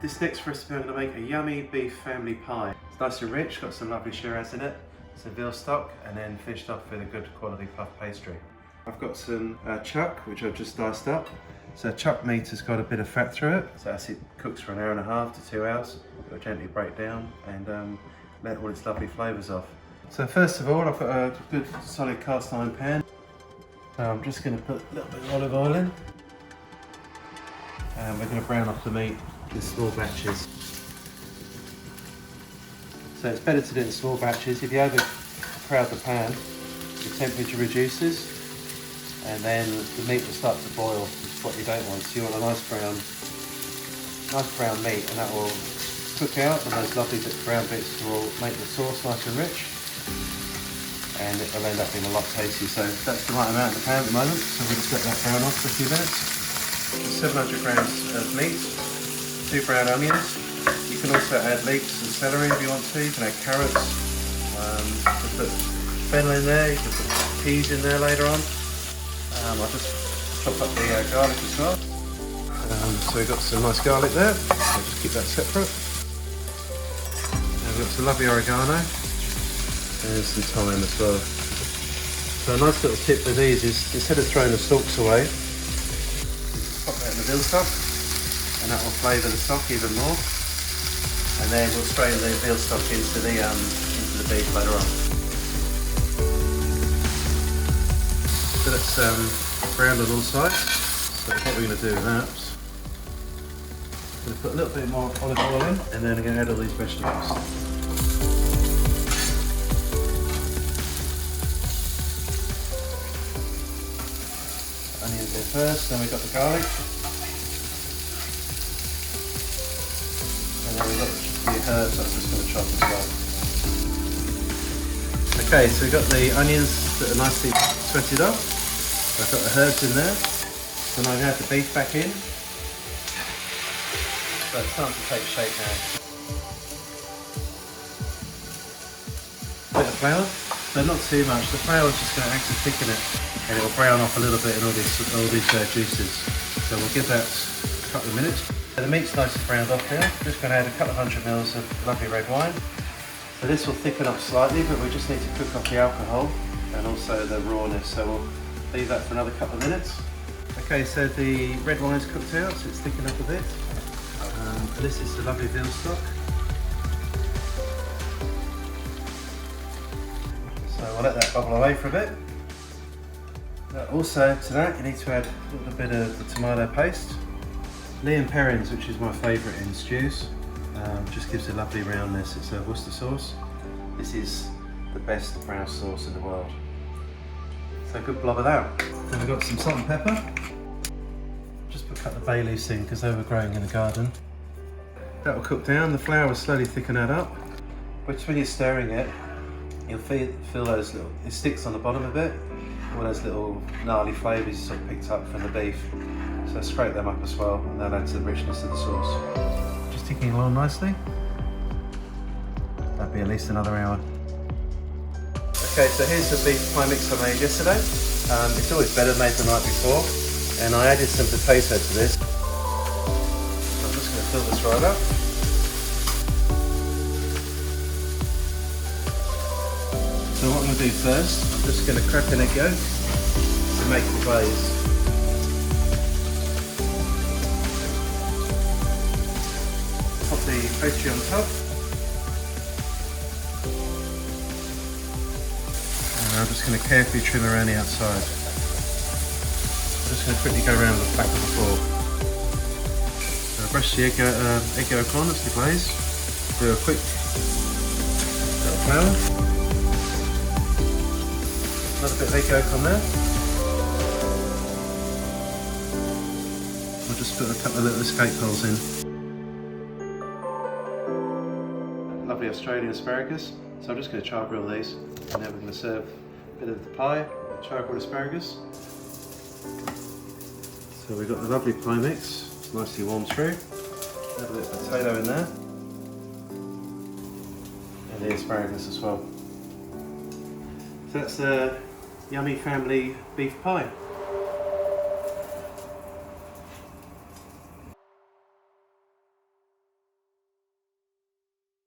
This next recipe I'm going to make a yummy beef family pie. It's nice and rich, got some lovely Shiraz in it, some veal stock, and then finished off with a good quality puff pastry. I've got some chuck, which I've just diced up. So chuck meat has got a bit of fat through it, so as it cooks for an hour and a half to 2 hours, it'll gently break down and let all its lovely flavours off. So first of all, I've got a good solid cast iron pan. So I'm just going to put a little bit of olive oil in, and we're going to brown up the meat in small batches. So it's better to do it in small batches. If you overcrowd the pan, the temperature reduces, and then the meat will start to boil, which is what you don't want. So you want a nice brown meat, and that will cook out, and those lovely brown bits will make the sauce nice and rich, and it will end up being a lot tasty. So that's the right amount in the pan at the moment, so we'll just let that brown off for a few minutes. 700 grams of meat, 2 brown onions. You can also add leeks and celery if you want to. You can add carrots. You can put fennel in there. You can put peas in there later on. I'll just chop up the garlic as well. So we've got some nice garlic there. I'll just keep that separate. And we've got some lovely oregano. And some thyme as well. So a nice little tip with these is, instead of throwing the stalks away, pop that in the veal stock, and that will flavour the stock even more. And then we'll strain the veal stock into the beef later on. So that's browned on all sides. So what we're going to do with that, I'm going to put a little bit more olive oil in, and then I'm going to add all these vegetables. Onions in first, then we've got the garlic. And then we've got the herbs that I'm just going to chop as well. Okay, so we've got the onions that are nicely sweated up. I've got the herbs in there. So now I'm going to add the beef back in. So it's starting to take shape now. A bit of flour, but not too much. The flour is just going to actually thicken it, and it will brown off a little bit in all these juices. So we'll give that a couple of minutes. So the meat's nice and browned off here. Just going to add a couple of 100 ml of lovely red wine. So this will thicken up slightly, but we just need to cook off the alcohol and also the rawness. So we'll leave that for another couple of minutes. Okay, so the red wine's cooked out, so it's thickened up a bit. This is the lovely veal stock. So we'll let that bubble away for a bit. Also to that, you need to add a little bit of the tomato paste. Lea & Perrins, which is my favourite in stews, just gives a lovely roundness. It's a Worcester sauce. This is the best brown sauce in the world. So a good blob of that. Then we've got some salt and pepper. Just cut the bay leaves in because they were growing in the garden. That will cook down. The flour will slowly thicken that up. But when you're stirring it, you'll feel those little, it sticks on the bottom a bit. All those little gnarly flavours sort of picked up from the beef. So scrape them up as well, and they'll add to the richness of the sauce. Just ticking along nicely. That'll be at least another hour. Okay, so here's the beef pie mix I made yesterday. It's always better made the night before, and I added some potato to this. So I'm just going to fill this right up. So what I'm going to do first, I'm just going to crack an egg yolk to make the glaze. Pop the pastry on top. And I'm just going to carefully trim around the outside. I'm just going to quickly go around the back of the fork. So brush the egg yolk on, that's the glaze. Do a quick little flour. Another bit of egg yolk on there. I'll just put a couple of little escape holes in. Lovely Australian asparagus. So I'm just going to char-grill these, and then we're going to serve a bit of the pie, char-grilled asparagus. So we've got the lovely pie mix, it's nicely warmed through. Add a bit of potato in there, and the asparagus as well. So that's a yummy family beef pie.